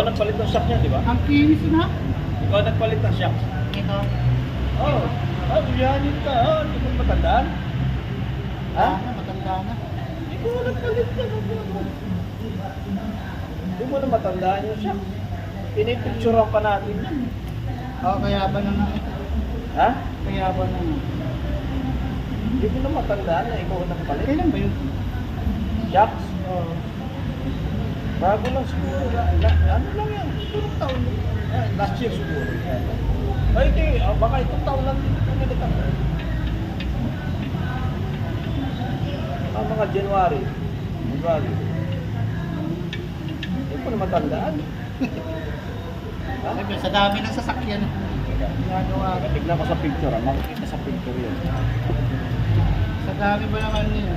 Ikaw nagpalit ng shock niya, di ba? Ang kinis na. Ikaw nagpalit ng shock. Ito. Oh, uyanin ka, hindi mo matandaan? Ha? Matanda na. Ikaw nagpalit ka. Hindi mo na matandaan yung shock. Pinipicturean pa natin yan. Oo, kaya ba na nga. Ha? Kaya ba na nga. Hindi mo na matandaan na ikaw nagpalit. Kailan ba yun? Shocks? Oo. Bago lang siguro. Ano lang yan? Turong taon. Last year siguro. Ay, hindi. Baka itong taon lang dito pumilit ako. Mga January. Hindi mo na matandaan. Sabi, sa dami ng sasakyan. Ginagawa. Tignan ko sa picture. Makikita sa picture yun. Sa dami ba naman yun?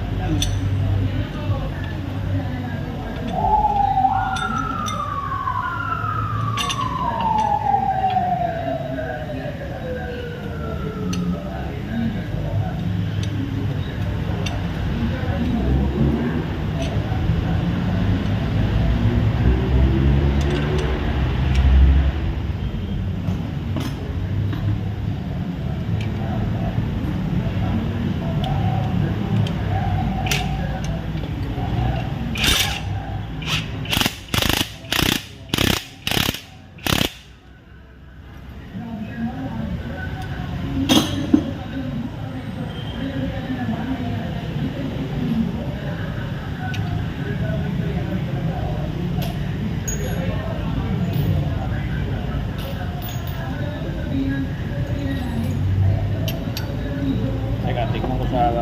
Teka, tignan ko sa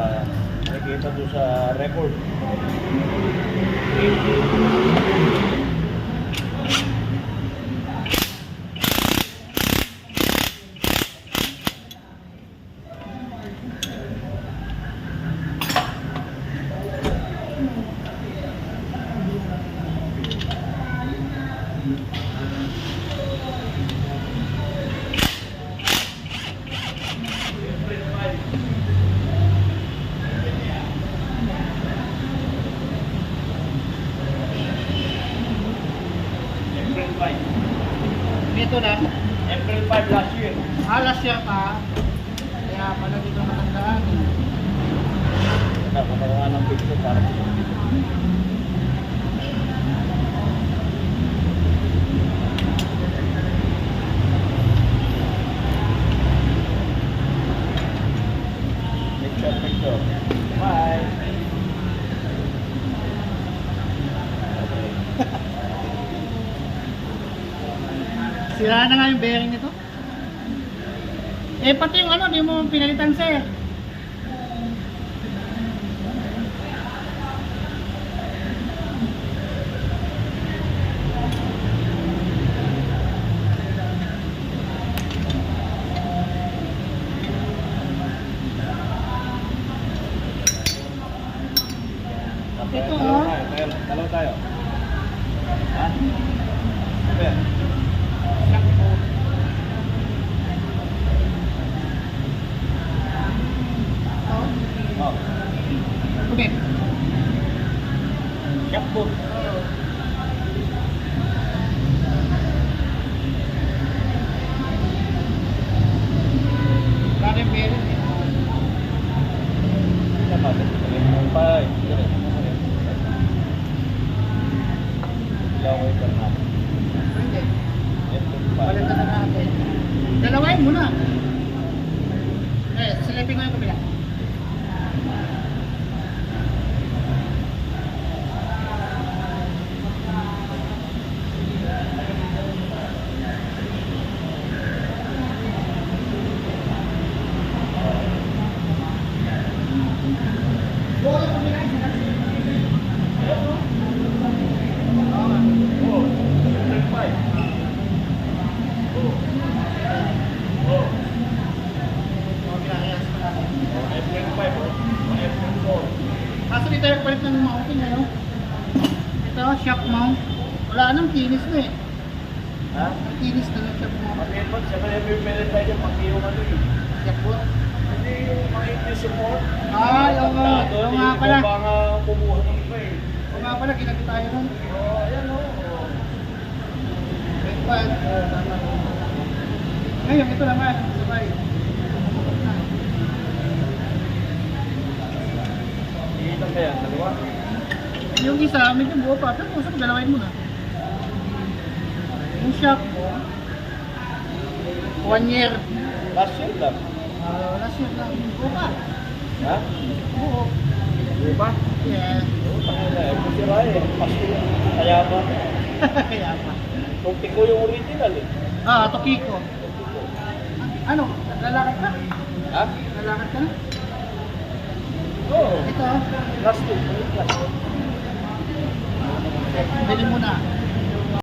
nakikita doon sa record. Ito na. April 5 last year. Last year pa. Kaya pala dito matandaan. Nakapagawa ng picture para sa picture. Bye. Sira na nga yung bearing nito. Eh pati yung ano, di mo pinalitan sir. Ito oh. Dalaw tayo. Ha? Sabi. Oh. Okay. Shopbook. Bakit bearing? Sama din. Bye. Ilaw ko yung karna. Hindi. April 5. Palitan na natin. Dalawain muna. Silipin ko yung kabila. Kaso dito yung palit ng mounting, ano? Ito, shock mount. Wala nang kinis na eh. Ha? Ang kinis na ng shock mount. Mag-input, siya pa yung pipilit tayo dyan, pag-iwan ano eh. Shock mount. Hindi yung mga English support. Yung nga pala. Yung mga kumuha ng iba eh. Yung nga pala, ginagit tayo nun. Oh, ayan o. Brad. Ngayon, ito naman, sabay. Ilan ba yan? Dalawa? Yung isa, medyo buo pa. Pero gusto ko galawin mo na. Yung shock mo, 1 year. Last year lang. Last year lang. Buo pa. Ha? Buo. Di ba? Yeah. Oo, tangin na eh. Buti ra eh. Pasko yung kaya ba? Kaya pa. Tumpik ko yung original eh. Ah, Tokiko. Ano? Lalakad ka? Ha? Lalakad ka na? Oo. Ito. Last year. Last year. Bili mo na.